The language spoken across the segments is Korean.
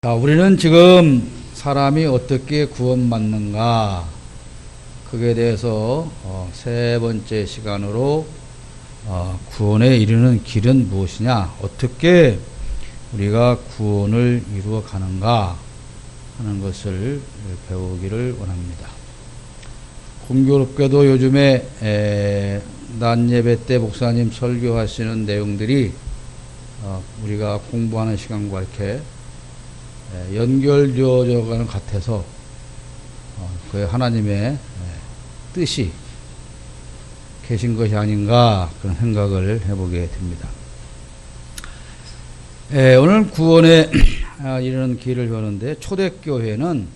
자, 우리는 지금 사람이 어떻게 구원받는가, 그에 대해서 세 번째 시간으로 구원에 이르는 길은 무엇이냐, 어떻게 우리가 구원을 이루어 가는가 하는 것을 배우기를 원합니다. 공교롭게도 요즘에 낮 예배 때 목사님 설교하시는 내용들이 우리가 공부하는 시간과 이렇게 연결되어져 가는 것 같아서 그 하나님의 뜻이 계신 것이 아닌가 그런 생각을 해보게 됩니다. 오늘 구원에 이르는 길을 배우는데, 초대교회는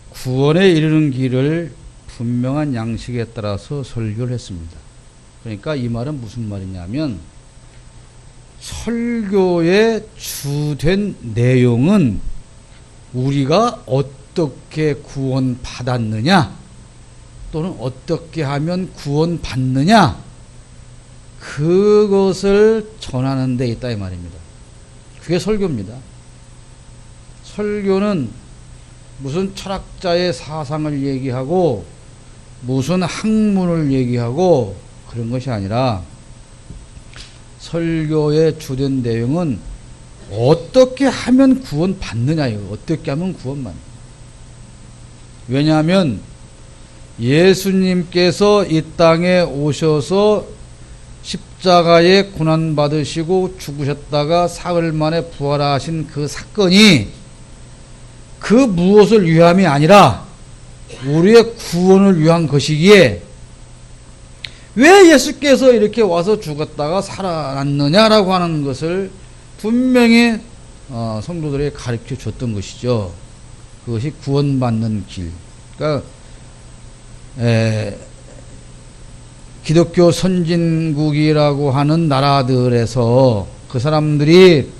구원에 이르는 길을 분명한 양식에 따라서 설교를 했습니다. 그러니까 이 말은 무슨 말이냐면, 설교의 주된 내용은 우리가 어떻게 구원받았느냐, 또는 어떻게 하면 구원받느냐, 그것을 전하는 데 있다 이 말입니다. 그게 설교입니다. 설교는 무슨 철학자의 사상을 얘기하고 무슨 학문을 얘기하고 그런 것이 아니라, 설교의 주된 내용은 어떻게 하면 구원받느냐, 이거 어떻게 하면 구원받느냐. 왜냐하면 예수님께서 이 땅에 오셔서 십자가에 고난받으시고 죽으셨다가 사흘 만에 부활하신 그 사건이 그 무엇을 위함이 아니라 우리의 구원을 위한 것이기에, 왜 예수께서 이렇게 와서 죽었다가 살아났느냐라고 하는 것을 분명히 성도들에게 가르쳐 줬던 것이죠. 그것이 구원받는 길. 그러니까 기독교 선진국이라고 하는 나라들에서 그 사람들이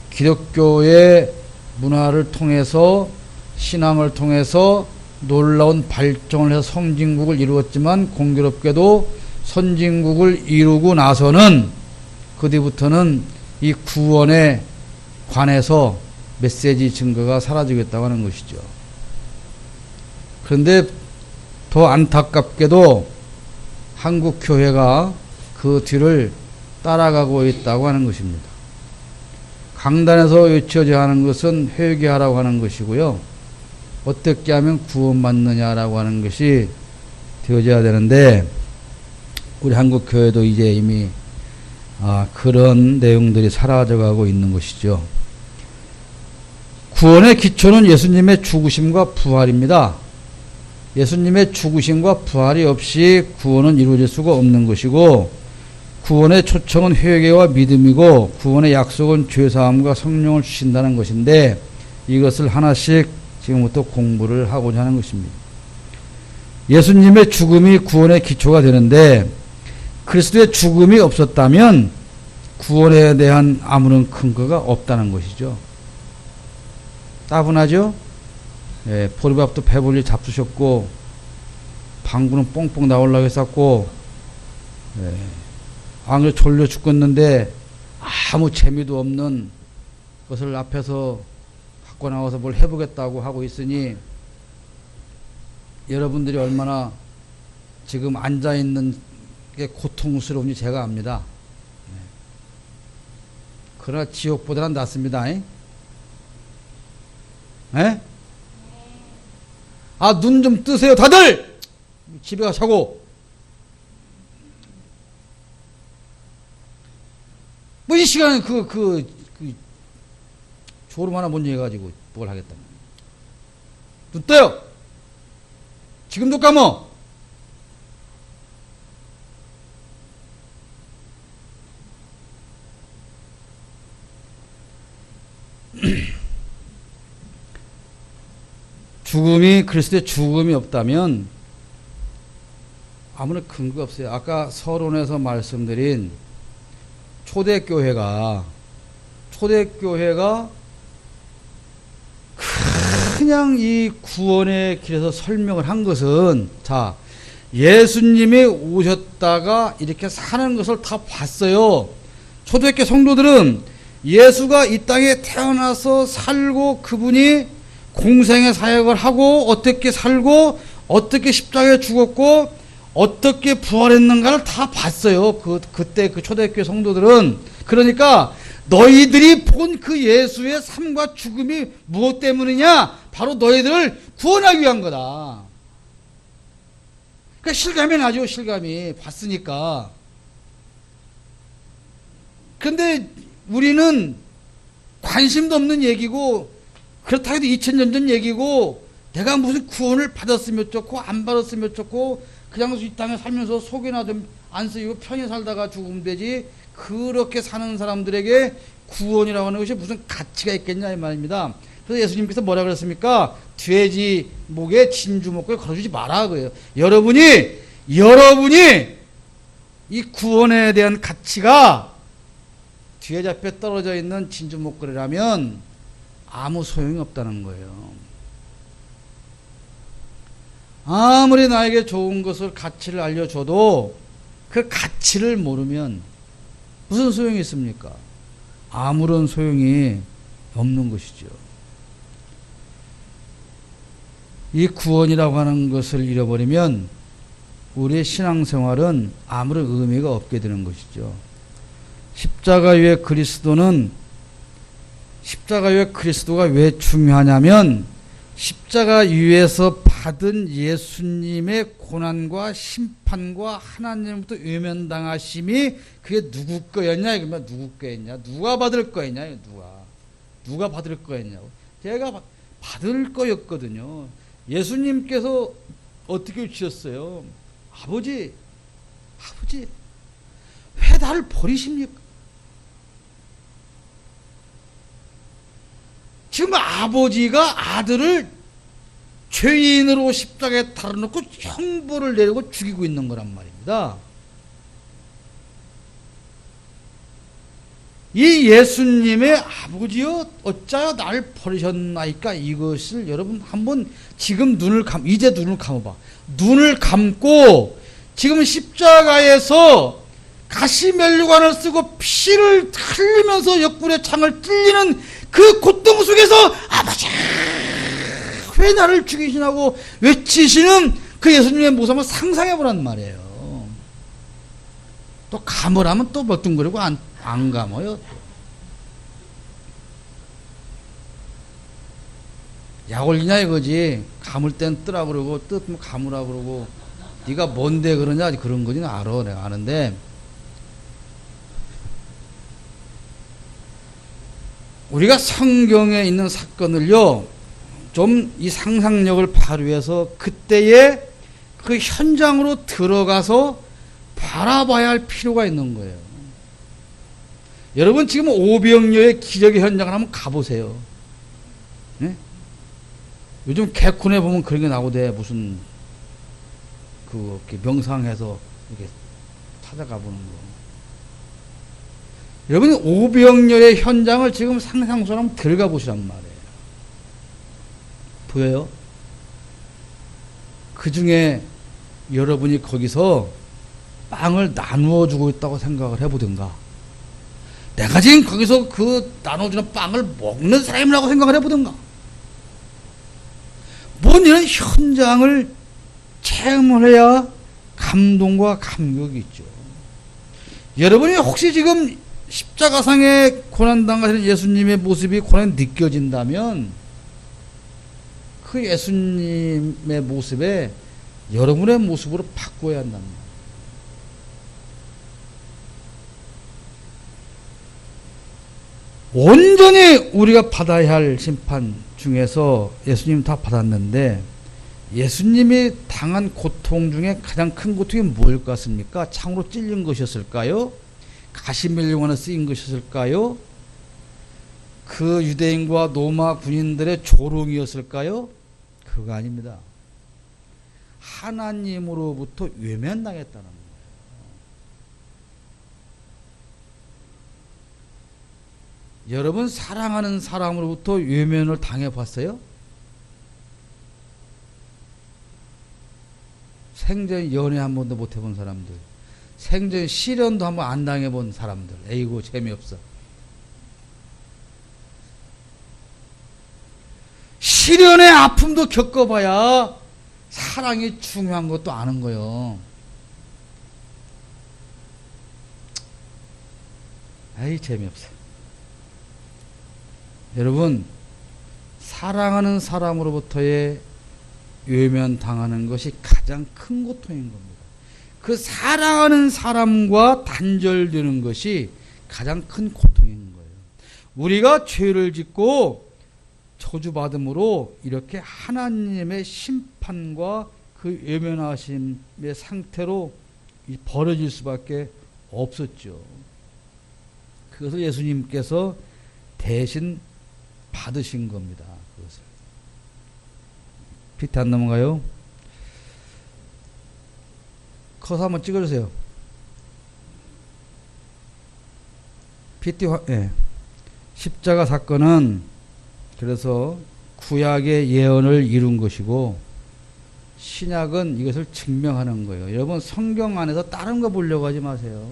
기독교의 문화를 통해서, 신앙을 통해서 놀라운 발전을 해서 선진국을 이루었지만, 공교롭게도 선진국을 이루고 나서는 그 뒤부터는 이 구원에 관해서 메시지 증거가 사라지겠다고 하는 것이죠. 그런데 더 안타깝게도 한국 교회가 그 뒤를 따라가고 있다고 하는 것입니다. 강단에서 외쳐져야 하는 것은 회개하라고 하는 것이고요, 어떻게 하면 구원받느냐라고 하는 것이 되어져야 되는데, 우리 한국 교회도 이제 이미 그런 내용들이 사라져가고 있는 것이죠. 구원의 기초는 예수님의 죽으심과 부활입니다. 예수님의 죽으심과 부활이 없이 구원은 이루어질 수가 없는 것이고, 구원의 초청은 회개와 믿음이고, 구원의 약속은 죄사함과 성령을 주신다는 것인데, 이것을 하나씩 지금부터 공부를 하고자 하는 것입니다. 예수님의 죽음이 구원의 기초가 되는데, 그리스도의 죽음이 없었다면 구원에 대한 아무런 근거가 없다는 것이죠. 따분하죠? 보리밥도 배불리 잡수셨고, 방구는 뽕뽕 나오려고 했었고, 안 그래도 졸려 죽겠는데 아무 재미도 없는 것을 앞에서 갖고 나와서 뭘 해보겠다고 하고 있으니, 여러분들이 얼마나 지금 앉아있는 게 고통스러운지 제가 압니다. 그러나 지옥보다는 낫습니다. 눈 좀 뜨세요 다들! 집에 가서 자고. 뭐 이 시간에 졸음 하나 못 얘기해가지고 뭘 하겠다. 눈 떠요! 지금도 감어! 죽음이, 그리스도의 죽음이 없다면 아무런 근거 없어요. 아까 서론에서 말씀드린 초대교회가 그냥 이 구원의 길에서 설명을 한 것은, 자, 예수님이 오셨다가 이렇게 사는 것을 다 봤어요. 초대교회 성도들은 예수가 이 땅에 태어나서 살고 그분이 공생의 사역을 하고 어떻게 살고 어떻게 십자가에 죽었고 어떻게 부활했는가를 다 봤어요. 그때 그 초대교회 성도들은. 그러니까 너희들이 본 그 예수의 삶과 죽음이 무엇 때문이냐? 바로 너희들을 구원하기 위한 거다. 그러니까 실감이 나죠. 실감이 봤으니까. 근데 우리는 관심도 없는 얘기고 그렇다 해도 2000년 전 얘기고 내가 무슨 구원을 받았으면 어쩌고 안 받았으면 어쩌고 그냥 이 땅에 살면서 속이나 좀 안 쓰이고 편히 살다가 죽으면 되지. 그렇게 사는 사람들에게 구원이라고 하는 것이 무슨 가치가 있겠냐 이 말입니다. 그래서 예수님께서 뭐라 그랬습니까? 돼지 목에 진주 목걸이 걸어주지 마라 그래요. 여러분이 이 구원에 대한 가치가 뒤에 잡혀 떨어져 있는 진주 목걸이라면 아무 소용이 없다는 거예요. 아무리 나에게 좋은 것을 가치를 알려줘도 그 가치를 모르면 무슨 소용이 있습니까? 아무런 소용이 없는 것이죠. 이 구원이라고 하는 것을 잃어버리면 우리의 신앙생활은 아무런 의미가 없게 되는 것이죠. 십자가 위의 그리스도가 왜 중요하냐면 십자가 위에서 받은 예수님의 고난과 심판과 하나님으로부터 외면당하심이 그게 누구 거였냐 이거면 누구 거였냐 누가 받을 거였냐 누가 받을 거였냐고 제가 받을 거였거든요. 예수님께서 어떻게 외치셨어요? 아버지 왜 나를 버리십니까? 지금 아버지가 아들을 죄인으로 십자가에 달아놓고 형벌을 내리고 죽이고 있는 거란 말입니다. 이 예수님의 아버지여 어찌하여 나를 버리셨나이까 이것을 여러분 한번 지금 이제 눈을 감아봐. 눈을 감고 지금 십자가에서 가시면류관을 쓰고 피를 흘리면서 옆구리에 창을 찔리는 그 고통 속에서 아버지 왜 나를 죽이시냐고 외치시는 그 예수님의 모습을 한번 상상해보란 말이에요. 또 감으라면 또 멀뚱거리고 안 감어요. 약 올리냐 이거지. 감을 땐 뜨라 그러고 뜨면 감으라 그러고 네가 뭔데 그러냐 그런 거지. 알아. 내가 아는데 우리가 성경에 있는 사건을요 좀 이 상상력을 발휘해서 그때의 그 현장으로 들어가서 바라봐야 할 필요가 있는 거예요. 여러분 지금 오병이어의 기적의 현장을 한번 가보세요. 네? 요즘 개콘에 보면 그런 게 나오대. 무슨 명상해서 이렇게 찾아가 보는 거. 여러분 오병이어의 현장을 지금 상상소로 한번 들어가 보시란 말이에요. 보여요? 그 중에 여러분이 거기서 빵을 나누어 주고 있다고 생각을 해보든가 내가 지금 거기서 그 나눠주는 빵을 먹는 사람이라고 생각을 해보든가 뭔 이런 현장을 체험을 해야 감동과 감격이 있죠. 여러분이 혹시 지금 십자가상에 고난당하시는 예수님의 모습이 고난이 느껴진다면 그 예수님의 모습에 여러분의 모습으로 바꿔야 한단 말이에요. 온전히 우리가 받아야 할 심판 중에서 예수님 다 받았는데 예수님이 당한 고통 중에 가장 큰 고통이 뭘 같습니까? 창으로 찔린 것이었을까요? 가시멜류관에 쓰인 것이었을까요? 그 유대인과 로마 군인들의 조롱이었을까요? 그거 아닙니다. 하나님으로부터 외면당했다는 거예요. 여러분 사랑하는 사람으로부터 외면을 당해봤어요? 생전 연애 한 번도 못 해본 사람들, 생전 실연도 한 번 안 당해본 사람들, 에이고 재미없어. 시련의 아픔도 겪어봐야 사랑이 중요한 것도 아는 거요. 아이, 재미없어. 여러분, 사랑하는 사람으로부터의 외면당하는 것이 가장 큰 고통인 겁니다. 그 사랑하는 사람과 단절되는 것이 가장 큰 고통인 거예요. 우리가 죄를 짓고 저주받음으로 이렇게 하나님의 심판과 그 외면하심의 상태로 벌어질 수밖에 없었죠. 그것을 예수님께서 대신 받으신 겁니다. 그것을. 밑에 안 넘어가요? 커서 한번 찍어주세요. 예. 십자가 사건은 그래서 구약의 예언을 이룬 것이고 신약은 이것을 증명하는 거예요. 여러분, 성경 안에서 다른 거 보려고 하지 마세요.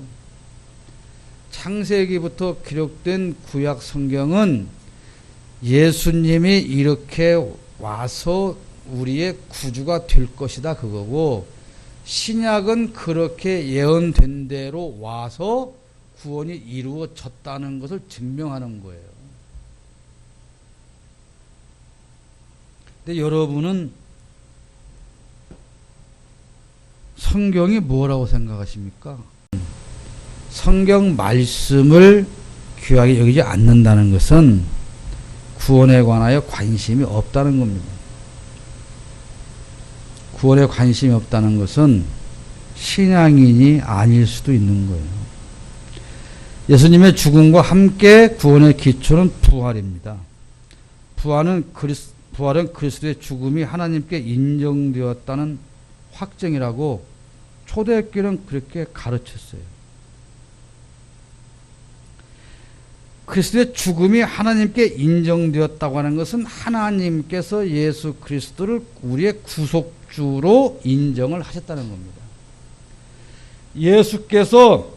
창세기부터 기록된 구약 성경은 예수님이 이렇게 와서 우리의 구주가 될 것이다, 그거고, 신약은 그렇게 예언된 대로 와서 구원이 이루어졌다는 것을 증명하는 거예요. 근데 여러분은 성경이 뭐라고 생각하십니까? 성경 말씀을 귀하게 여기지 않는다는 것은 구원에 관하여 관심이 없다는 겁니다. 구원에 관심이 없다는 것은 신앙인이 아닐 수도 있는 거예요. 예수님의 죽음과 함께 구원의 기초는 부활입니다. 부활은 그리스도의 죽음이 하나님께 인정되었다는 확정이라고 초대교회는 그렇게 가르쳤어요. 그리스도의 죽음이 하나님께 인정되었다고 하는 것은 하나님께서 예수 그리스도를 우리의 구속주로 인정을 하셨다는 겁니다. 예수께서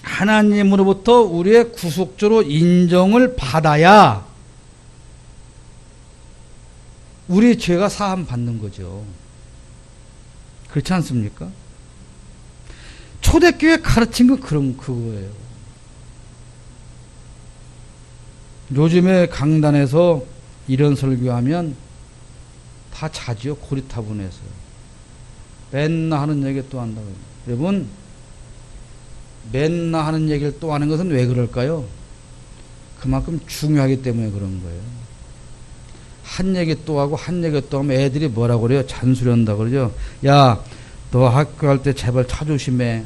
하나님으로부터 우리의 구속주로 인정을 받아야 우리 죄가 사함 받는 거죠. 그렇지 않습니까? 초대교회 가르친 건 그거예요. 요즘에 강단에서 이런 설교하면 다 자지요. 고리타분해서. 맨날 하는 얘기 또 한다고. 여러분, 맨날 하는 얘기를 또 하는 것은 왜 그럴까요? 그만큼 중요하기 때문에 그런 거예요. 한 얘기 또 하고 한 얘기 또 하면 애들이 뭐라고 그래요? 잔소리한다고 그러죠. 야, 너 학교 갈 때 제발 차 조심해.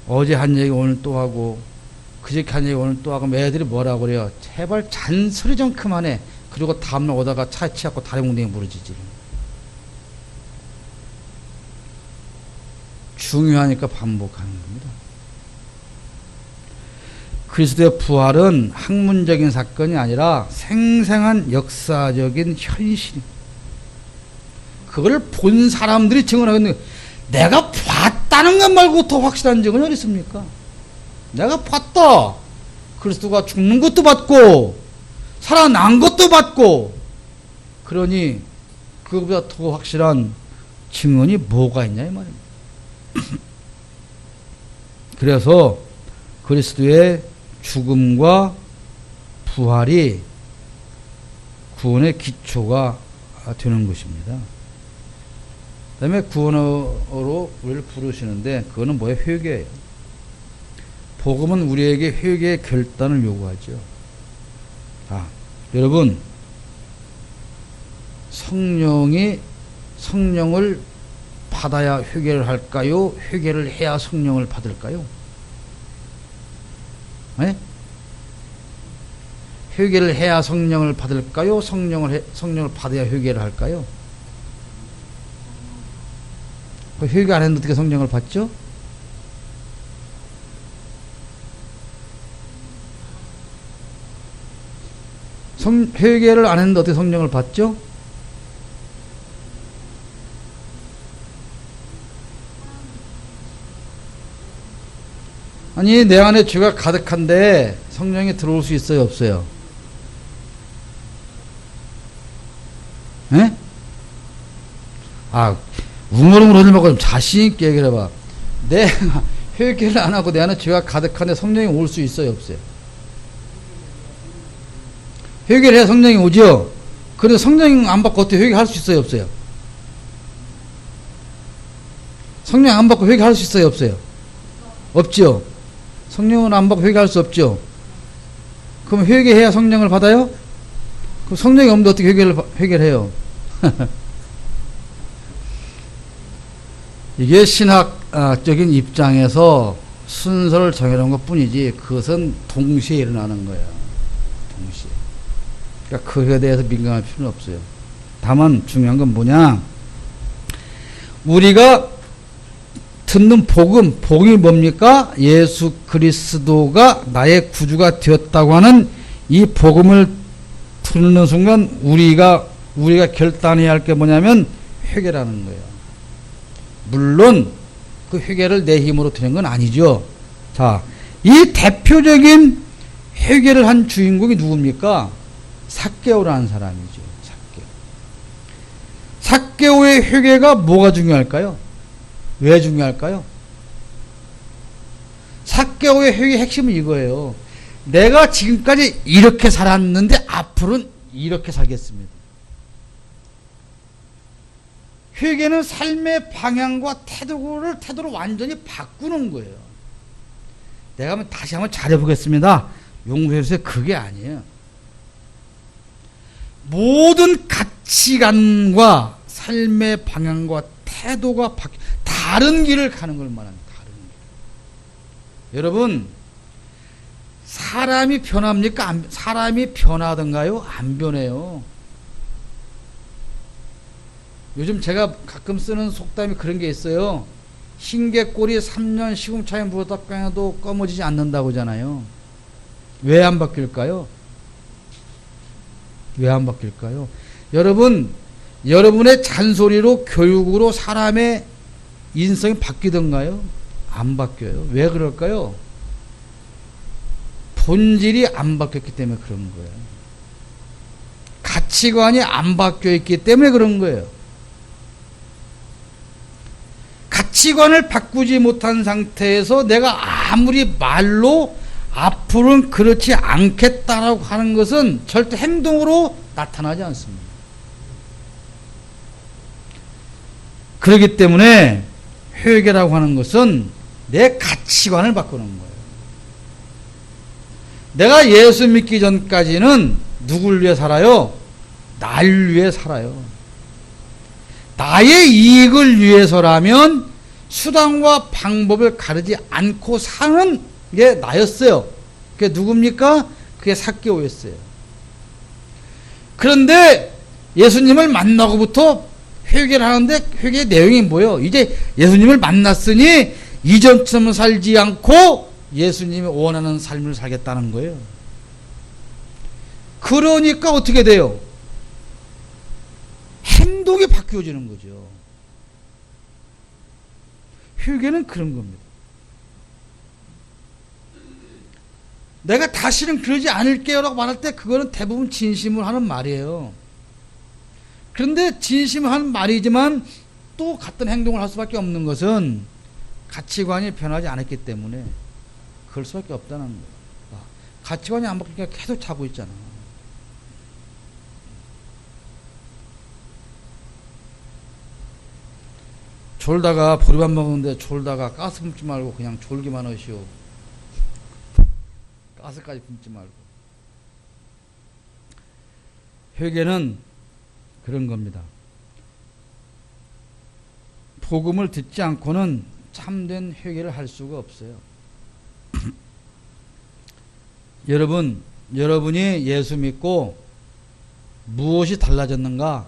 어제 한 얘기 오늘 또 하고 그저께 한 얘기 오늘 또 하고 애들이 뭐라고 그래요? 제발 잔소리 좀 그만해. 그리고 다음날 오다가 차에 치갖고 다리 뭉댕이 부러지지. 중요하니까 반복하는 겁니다. 그리스도의 부활은 학문적인 사건이 아니라 생생한 역사적인 현실입니다. 그걸 본 사람들이 증언하겠는데 내가 봤다는 것 말고 더 확실한 증언이 어디 있습니까? 내가 봤다. 그리스도가 죽는 것도 봤고 살아난 것도 봤고, 그러니 그것보다 더 확실한 증언이 뭐가 있냐 이 말입니다. 그래서 그리스도의 죽음과 부활이 구원의 기초가 되는 것입니다. 그 다음에 구원으로 우리를 부르시는데 그거는 뭐예요? 회개예요. 복음은 우리에게 회개의 결단을 요구하죠. 여러분, 성령을 받아야 회개를 할까요? 회개를 해야 성령을 받을까요? 네? 회개를 해야 성령을 받을까요? 성령을 받아야 회개를 할까요? 회개 안 했는데 어떻게 성령을 받죠? 회개를 안 했는데 어떻게 성령을 받죠? 아니, 내 안에 죄가 가득한데 성령이 들어올 수 있어요, 없어요? 에? 웅얼웅얼 하지 말고 좀 자신있게 얘기를 해봐. 내가 회개를 안 하고 내 안에 죄가 가득한데 성령이 올 수 있어요, 없어요? 회개를 해야 성령이 오죠? 그런데 성령 안 받고 어떻게 회개할 수 있어요, 없어요? 성령 안 받고 회개할 수 있어요, 없어요? 없죠? 성령을 안 받고 회개할 수 없죠? 그럼 회개해야 성령을 받아요? 그럼 성령이 없는데 어떻게 회개를 해요? 이게 신학적인 입장에서 순서를 정해놓은 것 뿐이지, 그것은 동시에 일어나는 거예요. 동시에. 그러니까 그에 대해서 민감할 필요는 없어요. 다만 중요한 건 뭐냐? 우리가 듣는 복음이 뭡니까? 예수 그리스도가 나의 구주가 되었다고 하는 이 복음을 듣는 순간 우리가 결단해야 할 게 뭐냐면 회개라는 거예요. 물론 그 회개를 내 힘으로 드는 건 아니죠. 자, 이 대표적인 회개를 한 주인공이 누굽니까? 삭개오라는 사람이죠. 삭개오의 회개가 뭐가 중요할까요? 왜 중요할까요? 삭개오의 회개의 핵심은 이거예요. 내가 지금까지 이렇게 살았는데 앞으로는 이렇게 살겠습니다. 회개는 삶의 방향과 태도를 완전히 바꾸는 거예요. 내가 다시 한번 잘해보겠습니다. 용서해주세요. 그게 아니에요. 모든 가치관과 삶의 방향과 태도가 다른 길을 가는 걸 말합니다. 다른 길. 여러분, 사람이 변합니까? 사람이 변하던가요? 안 변해요. 요즘 제가 가끔 쓰는 속담이 그런 게 있어요. 흰개꼬리 3년 시궁창에 묻었다 빼도 검어지지 않는다고 하잖아요. 왜 안 바뀔까요? 왜 안 바뀔까요? 여러분의 잔소리로 교육으로 사람의 인성이 바뀌던가요? 안 바뀌어요. 왜 그럴까요? 본질이 안 바뀌었기 때문에 그런 거예요. 가치관이 안 바뀌어 있기 때문에 그런 거예요. 가치관을 바꾸지 못한 상태에서 내가 아무리 말로 앞으로는 그렇지 않겠다라고 하는 것은 절대 행동으로 나타나지 않습니다. 그렇기 때문에 회개라고 하는 것은 내 가치관을 바꾸는 거예요. 내가 예수 믿기 전까지는 누굴 위해 살아요? 날 위해 살아요. 나의 이익을 위해서라면 수단과 방법을 가르지 않고 사는 게 나였어요. 그게 누굽니까? 그게 삭개오였어요. 그런데 예수님을 만나고부터 회개를 하는데 회개의 내용이 뭐예요? 이제 예수님을 만났으니 이전처럼 살지 않고 예수님이 원하는 삶을 살겠다는 거예요. 그러니까 어떻게 돼요? 행동이 바뀌어지는 거죠. 회개는 그런 겁니다. 내가 다시는 그러지 않을게요 라고 말할 때 그거는 대부분 진심으로 하는 말이에요. 그런데 진심으로 하는 말이지만 또 같은 행동을 할 수밖에 없는 것은 가치관이 변하지 않았기 때문에 그럴 수밖에 없다는 거예요. 가치관이 안 바뀌니까 계속 자고 있잖아. 졸다가 보리밥 먹는데 졸다가 가스 뿜지 말고 그냥 졸기만 하시오. 가스까지 뿜지 말고. 회개는 그런 겁니다. 복음을 듣지 않고는 참된 회개를 할 수가 없어요. 여러분이 예수 믿고 무엇이 달라졌는가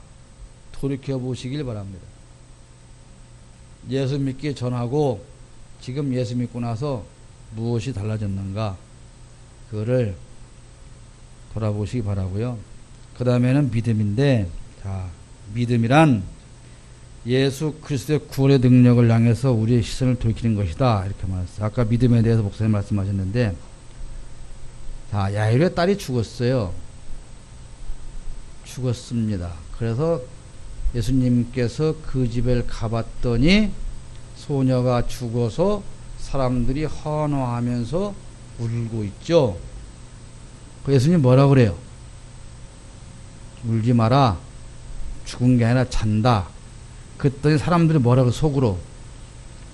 돌이켜 보시길 바랍니다. 예수 믿기 전하고 지금 예수 믿고 나서 무엇이 달라졌는가 그거를 돌아보시기 바라고요. 그 다음에는 믿음인데, 자, 믿음이란 예수 그리스도의 구원의 능력을 향해서 우리의 시선을 돌이키는 것이다 이렇게 말했어요. 아까 믿음에 대해서 목사님 말씀하셨는데, 자, 야이로의 딸이 죽었어요. 죽었습니다. 그래서 예수님께서 그 집에 가봤더니 소녀가 죽어서 사람들이 환호하면서 울고 있죠. 그 예수님 뭐라 그래요? 울지 마라. 죽은 게 아니라 잔다. 그랬더니 사람들이 뭐라고 속으로?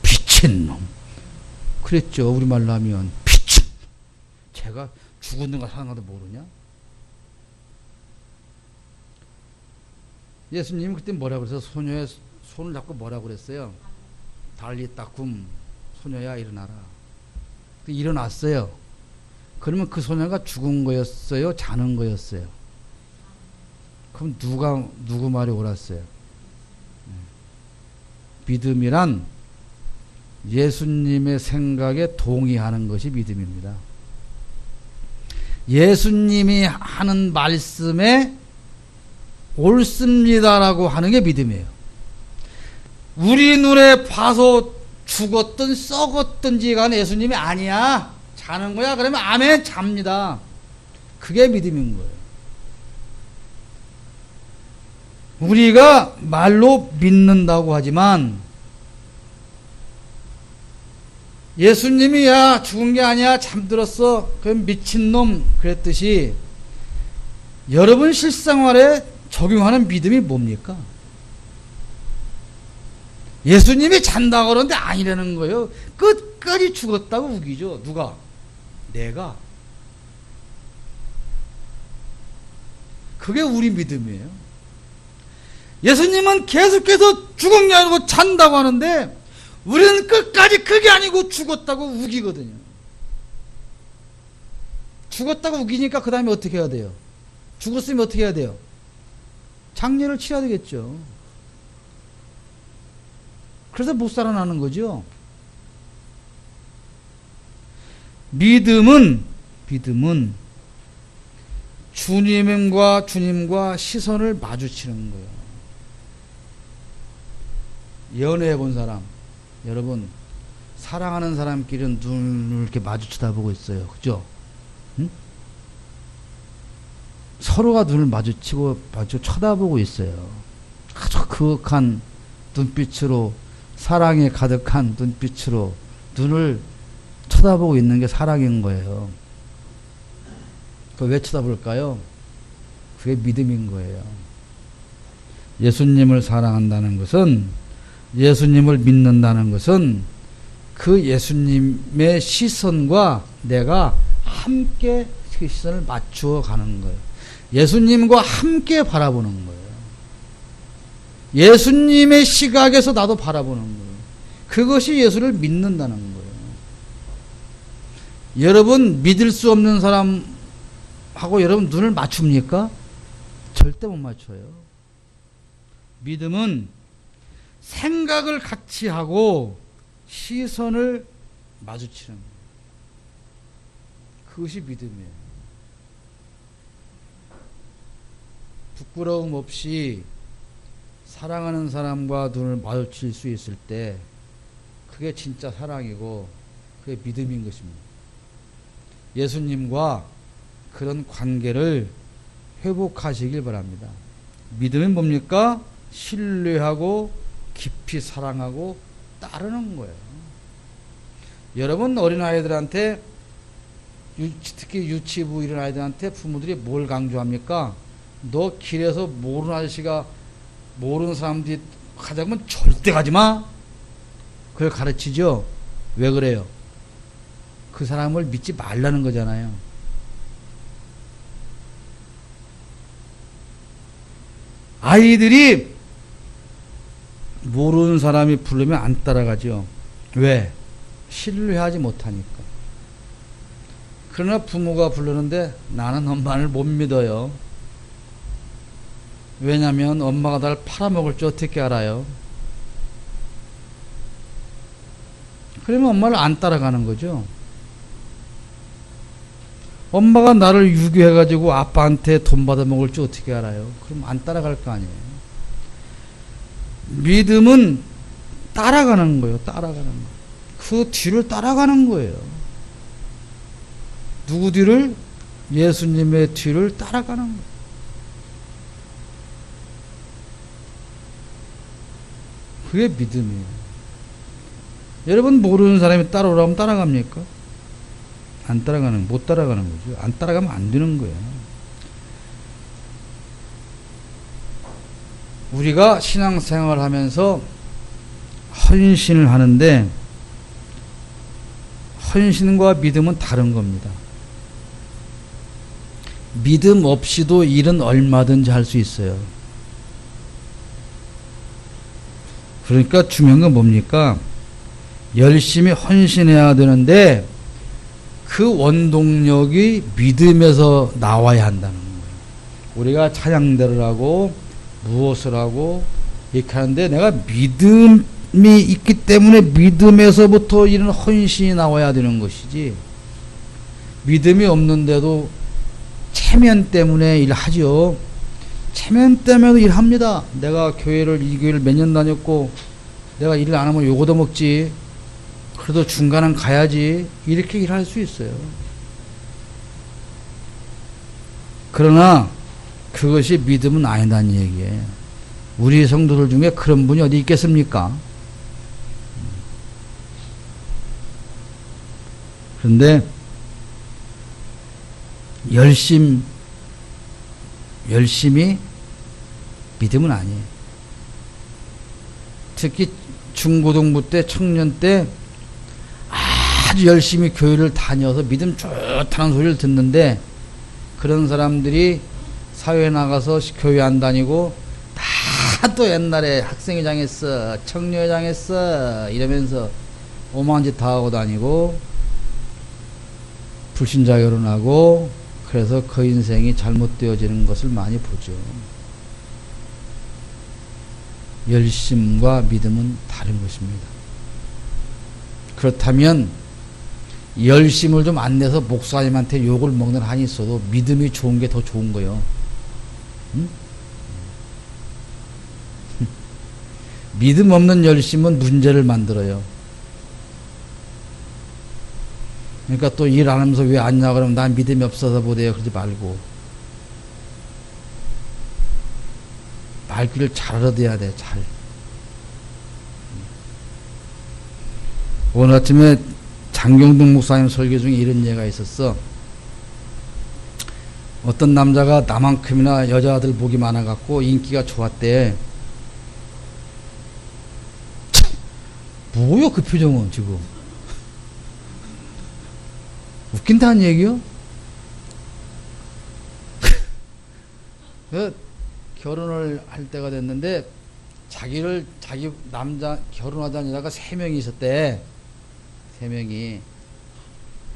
미친놈. 그랬죠. 우리말로 하면 미친. 제가 죽었는가 사는가도 모르냐? 예수님이 그때 뭐라고 그랬어요? 소녀의 손을 잡고 뭐라고 그랬어요? 달리따쿰, 소녀야 일어나라. 일어났어요. 그러면 그 소녀가 죽은 거였어요? 자는 거였어요? 그럼 누구 말이 옳았어요? 믿음이란 예수님의 생각에 동의하는 것이 믿음입니다. 예수님이 하는 말씀에 옳습니다라고 하는 게 믿음이에요. 우리 눈에 봐서 죽었든 썩었든지 간에 예수님이 아니야, 자는 거야, 그러면 아멘, 잡니다. 그게 믿음인 거예요. 우리가 말로 믿는다고 하지만 예수님이 야 죽은 게 아니야, 잠들었어, 그럼 미친놈 그랬듯이 여러분 실생활에 적용하는 믿음이 뭡니까? 예수님이 잔다고 그러는데 아니라는 거예요. 끝까지 죽었다고 우기죠. 누가? 내가. 그게 우리 믿음이에요. 예수님은 계속해서 죽은 게 아니고 잔다고 하는데 우리는 끝까지 그게 아니고 죽었다고 우기거든요. 죽었다고 우기니까 그 다음에 어떻게 해야 돼요? 죽었으면 어떻게 해야 돼요? 장례를 치러야 되겠죠. 그래서 못 살아나는 거죠. 믿음은 주님과 시선을 마주치는 거예요. 연애해 본 사람, 여러분 사랑하는 사람끼리는 눈을 이렇게 마주 쳐다보고 있어요. 그죠? 응? 서로가 눈을 마주 쳐다보고 있어요. 아주 그윽한 눈빛으로, 사랑에 가득한 눈빛으로 눈을 쳐다보고 있는 게 사랑인 거예요. 그걸 왜 쳐다볼까요? 그게 믿음인 거예요. 예수님을 사랑한다는 것은, 예수님을 믿는다는 것은 그 예수님의 시선과 내가 함께 그 시선을 맞추어 가는 거예요. 예수님과 함께 바라보는 거예요. 예수님의 시각에서 나도 바라보는 거예요. 그것이 예수를 믿는다는 거예요. 여러분 믿을 수 없는 사람하고 여러분 눈을 맞춥니까? 절대 못 맞춰요. 믿음은 생각을 같이 하고 시선을 마주치는 거예요. 그것이 믿음이에요. 부끄러움 없이 사랑하는 사람과 눈을 마주칠 수 있을 때 그게 진짜 사랑이고 그게 믿음인 것입니다. 예수님과 그런 관계를 회복하시길 바랍니다. 믿음은 뭡니까? 신뢰하고 깊이 사랑하고 따르는 거예요. 여러분 어린아이들한테, 특히 유치부 이런 아이들한테 부모들이 뭘 강조합니까? 너 길에서 모르는 아저씨가, 모르는 사람들이 가자면 절대 가지마. 그걸 가르치죠. 왜 그래요? 그 사람을 믿지 말라는 거잖아요. 아이들이 모르는 사람이 부르면 안 따라가죠. 왜? 신뢰하지 못하니까. 그러나 부모가 부르는데 나는 엄마를 못 믿어요. 왜냐하면 엄마가 날 팔아먹을 줄 어떻게 알아요? 그러면 엄마를 안 따라가는 거죠. 엄마가 나를 유교해가지고 아빠한테 돈 받아먹을 줄 어떻게 알아요? 그럼 안 따라갈 거 아니에요. 믿음은 따라가는 거예요. 따라가는 거. 그 뒤를 따라가는 거예요. 누구 뒤를? 예수님의 뒤를 따라가는 거예요. 그게 믿음이에요. 여러분 모르는 사람이 따라오라면 따라갑니까? 못 따라가는 거죠. 안 따라가면 안 되는 거예요. 우리가 신앙생활 하면서 헌신을 하는데 헌신과 믿음은 다른 겁니다. 믿음 없이도 일은 얼마든지 할 수 있어요. 그러니까 중요한 건 뭡니까? 열심히 헌신해야 되는데 그 원동력이 믿음에서 나와야 한다는 거예요. 우리가 찬양대를 하고 무엇을 하고 이렇게 하는데 내가 믿음이 있기 때문에 믿음에서부터 이런 헌신이 나와야 되는 것이지, 믿음이 없는데도 체면 때문에 일하죠. 체면 때문에도 일합니다. 내가 이 교회를 몇 년 다녔고 내가 일을 안 하면 요거도 먹지, 그래도 중간은 가야지, 이렇게 일할 수 있어요. 그러나 그것이 믿음은 아니다는 얘기예요. 우리 성도들 중에 그런 분이 어디 있겠습니까? 그런데 열심히 믿음은 아니에요. 특히 중고등부 때, 청년 때 아주 열심히 교회를 다녀서 믿음 좋다는 소리를 듣는데, 그런 사람들이 사회에 나가서 교회 안 다니고 다 또 옛날에 학생회장 했어, 청년회장 했어 이러면서 오만한 짓 다 하고 다니고 불신자 결혼하고, 그래서 그 인생이 잘못되어지는 것을 많이 보죠. 열심과 믿음은 다른 것입니다. 그렇다면 열심을 좀 안 내서 목사님한테 욕을 먹는 한이 있어도 믿음이 좋은 게 더 좋은 거예요. 응? 믿음 없는 열심은 문제를 만들어요. 그러니까 또 일 안 하면서 왜 안 냐 그러면 난 믿음이 없어서 못해요. 그러지 말고 말귀를 잘 얻어야 돼. 잘. 오늘 아침에 장경동 목사님 설교 중에 이런 예가 있었어. 어떤 남자가 나만큼이나 여자들 복이 많아갖고 인기가 좋았대. 뭐야 그 표정은 지금. 웃긴다는 얘기요? 결혼을 할 때가 됐는데 자기 남자 결혼하자는 여자가 3명이 있었대. 3명이.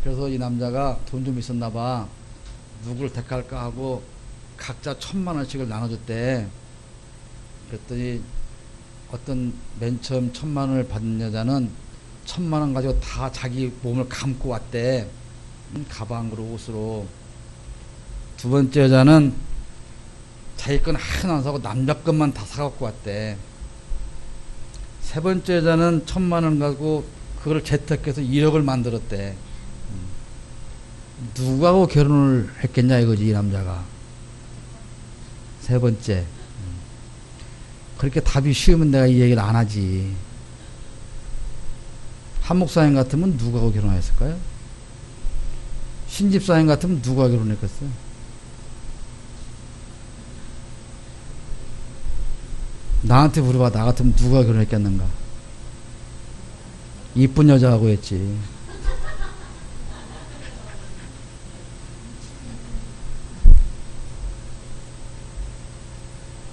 그래서 이 남자가 돈 좀 있었나 봐. 누구를 택할까 하고 각자 1,000,000원씩을 나눠줬대. 그랬더니 어떤 맨 처음 1,000,000원을 받은 여자는 1,000,000원 가지고 다 자기 몸을 감고 왔대. 가방으로, 옷으로. 두 번째 여자는 자기 건 하나 안 사고 남자 것만 다 사갖고 왔대. 세 번째 여자는 1,000,000원 가지고 그걸 재택해서 1억을 만들었대. 누구하고 결혼을 했겠냐 이거지, 이 남자가. 세 번째. 그렇게 답이 쉬우면 내가 이 얘기를 안 하지. 한 목사님 같으면 누구하고 결혼했을까요? 신집사님 같으면 누가 결혼했겠어요? 나한테 물어봐. 나 같으면 누가 결혼했겠는가? 이쁜 여자하고 했지.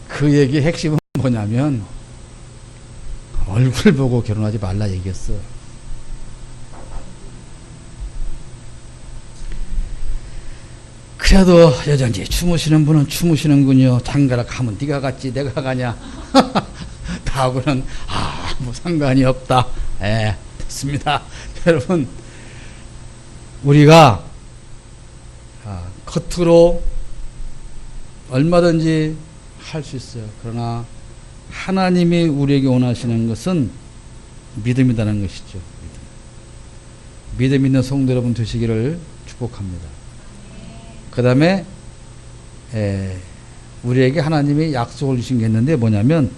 그 얘기의 핵심은 뭐냐면 얼굴 보고 결혼하지 말라 얘기였어. 그래도 여전히 주무시는 분은 주무시는군요. 장가라 가면 네가 갔지 내가 가냐. 나하고는 아무 상관이 없다. 예, 됐습니다. 여러분, 우리가 겉으로 얼마든지 할 수 있어요. 그러나 하나님이 우리에게 원하시는 것은 믿음이라는 것이죠. 믿음 있는 성도 여러분 되시기를 축복합니다. 그 다음에 우리에게 하나님이 약속을 주신 게 있는데 뭐냐면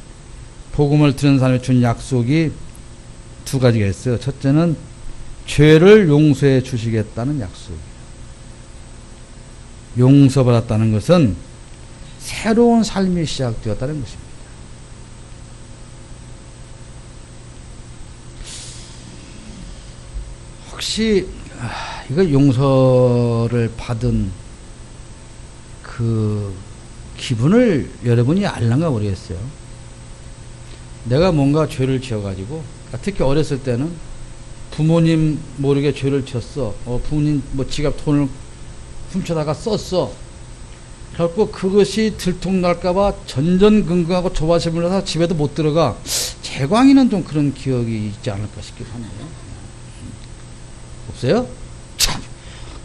복음을 들은 사람이 준 약속이 두 가지가 있어요. 첫째는 죄를 용서해 주시겠다는 약속이에요. 용서받았다는 것은 새로운 삶이 시작되었다는 것입니다. 혹시 이거 용서를 받은 그 기분을 여러분이 알란가 모르겠어요. 내가 뭔가 죄를 지어가지고, 특히 어렸을 때는 부모님 모르게 죄를 지었어. 부모님 뭐 지갑 돈을 훔쳐다가 썼어. 결국 그것이 들통날까봐 전전긍긍하고 조바심을 내서 집에도 못 들어가. 재광이는 좀 그런 기억이 있지 않을까 싶기도 한데요. 없어요? 참,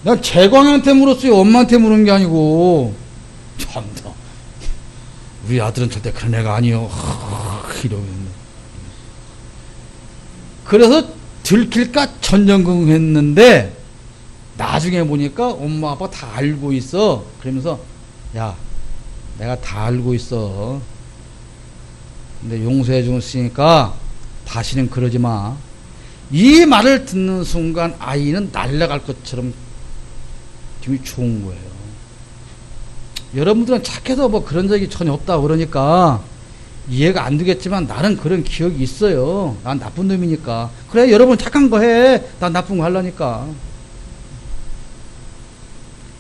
난 재광이한테 물었어요. 엄마한테 물은 게 아니고. 참다. 우리 아들은 절대 그런 애가 아니요. 이러면. 그래서 들킬까 전전긍긍했는데 나중에 보니까 엄마 아빠 다 알고 있어. 그러면서 야, 내가 다 알고 있어. 근데 용서해 줬으니까 다시는 그러지 마. 이 말을 듣는 순간 아이는 날아갈 것처럼 기분이 좋은 거예요. 여러분들은 착해서 뭐 그런 적이 전혀 없다 그러니까 이해가 안 되겠지만 나는 그런 기억이 있어요. 난 나쁜 놈이니까. 그래, 여러분 착한 거 해. 난 나쁜 거 하려니까.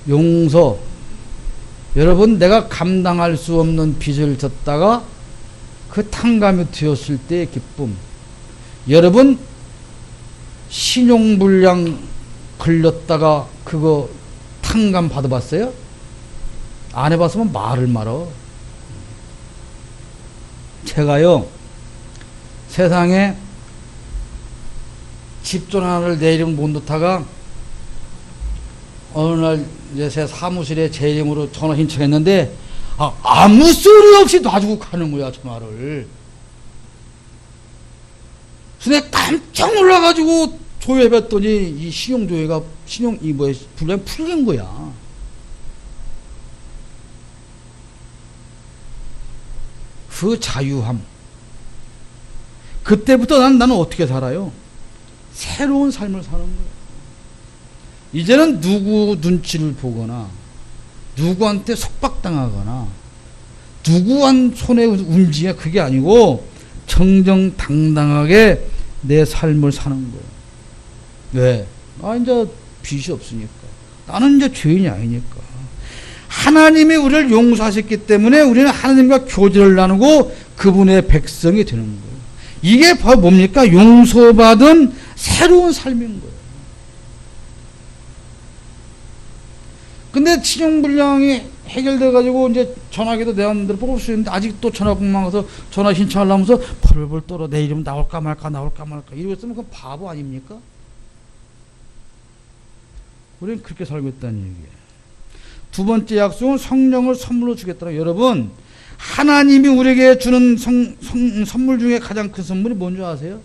용서. 여러분, 내가 감당할 수 없는 빚을 졌다가 그 탕감이 되었을 때의 기쁨. 여러분, 신용불량 걸렸다가 그거 탕감 받아봤어요? 안 해봤으면 말을 말어. 제가요, 세상에 집전 하나를 내 이름 못 넣다가 어느 날 이제 제 사무실에 제 이름으로 전화 신청했는데 아무 소리 없이 놔주고 가는 거야, 전화를. 그래서 내가 깜짝 놀라가지고 조회해봤더니 이 신용조회가 불량이 풀린 거야. 그 자유함. 그때부터 나는 어떻게 살아요? 새로운 삶을 사는 거예요. 이제는 누구 눈치를 보거나 누구한테 속박당하거나 누구한 손에 움직여 그게 아니고 정정당당하게 내 삶을 사는 거예요. 왜? 이제 빚이 없으니까. 나는 이제 죄인이 아니니까. 하나님이 우리를 용서하셨기 때문에 우리는 하나님과 교제를 나누고 그분의 백성이 되는 거예요. 이게 바로 뭡니까? 용서받은 새로운 삶인 거예요. 근데 신용불량이 해결돼가지고 이제 전화기도 내 안대로 뽑을 수 있는데 아직도 전화국만 가서 전화 신청하려면서 벌벌 떨어 내 이름 나올까 말까 이러고 있으면 그건 바보 아닙니까? 우리는 그렇게 살고 있다는 얘기예요. 두 번째 약속은 성령을 선물로 주겠다. 여러분, 하나님이 우리에게 주는 선물 중에 가장 큰 선물이 뭔지 아세요?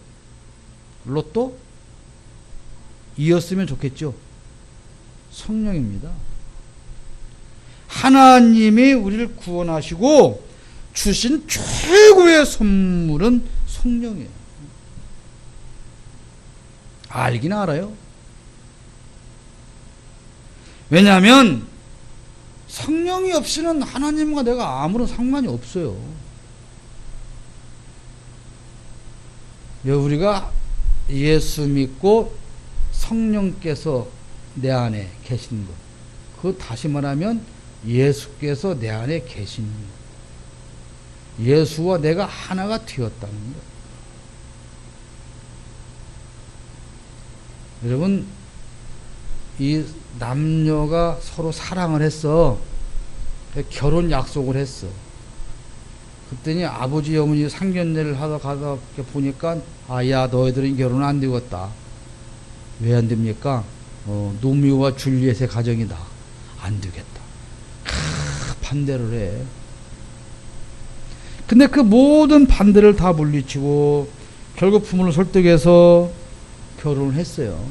로또? 이었으면 좋겠죠. 성령입니다. 하나님이 우리를 구원하시고 주신 최고의 선물은 성령이에요. 알긴 알아요. 왜냐하면 성령이 없이는 하나님과 내가 아무런 상관이 없어요. 우리가 예수 믿고 성령께서 내 안에 계신 것. 그거 다시 말하면 예수께서 내 안에 계신 것. 예수와 내가 하나가 되었다는 것. 여러분, 이 남녀가 서로 사랑을 했어. 결혼 약속을 했어. 그랬더니 아버지 어머니 상견례를 가다 보니까 야, 너희들은 결혼 안 되겠다. 왜 안 됩니까? 노미오와 줄리엣의 가정이다. 안 되겠다. 반대를 해. 근데 그 모든 반대를 다 물리치고 결국 부모를 설득해서 결혼을 했어요.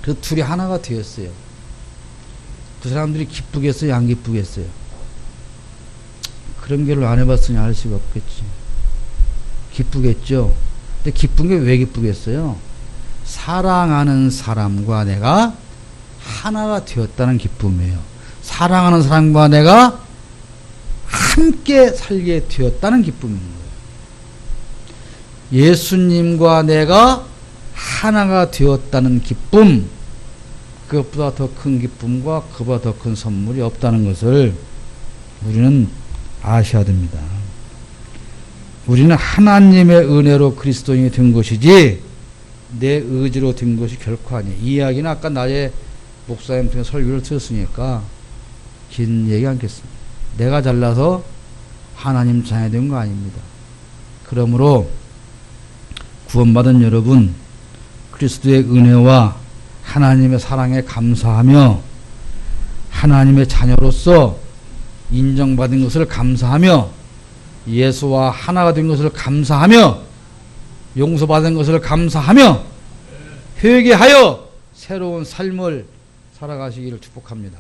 그 둘이 하나가 되었어요. 그 사람들이 기쁘겠어요? 안 기쁘겠어요? 그런 결을 안 해봤으니 알 수가 없겠지. 기쁘겠죠. 근데 기쁜 게 왜 기쁘겠어요? 사랑하는 사람과 내가 하나가 되었다는 기쁨이에요. 사랑하는 사람과 내가 함께 살게 되었다는 기쁨인 거예요. 예수님과 내가 하나가 되었다는 기쁨, 그것보다 더 큰 기쁨과 그보다 더 큰 선물이 없다는 것을 우리는 아셔야 됩니다. 우리는 하나님의 은혜로 그리스도인이 된 것이지 내 의지로 된 것이 결코 아니에요. 이 이야기는 아까 낮에 목사님 통해 설교를 들었으니까 긴 얘기 않겠습니다. 내가 잘나서 하나님 자녀 된 거 아닙니다. 그러므로 구원받은 여러분, 그리스도의 은혜와 하나님의 사랑에 감사하며 하나님의 자녀로서 인정받은 것을 감사하며 예수와 하나가 된 것을 감사하며 용서받은 것을 감사하며 회개하여 새로운 삶을 살아가시기를 축복합니다.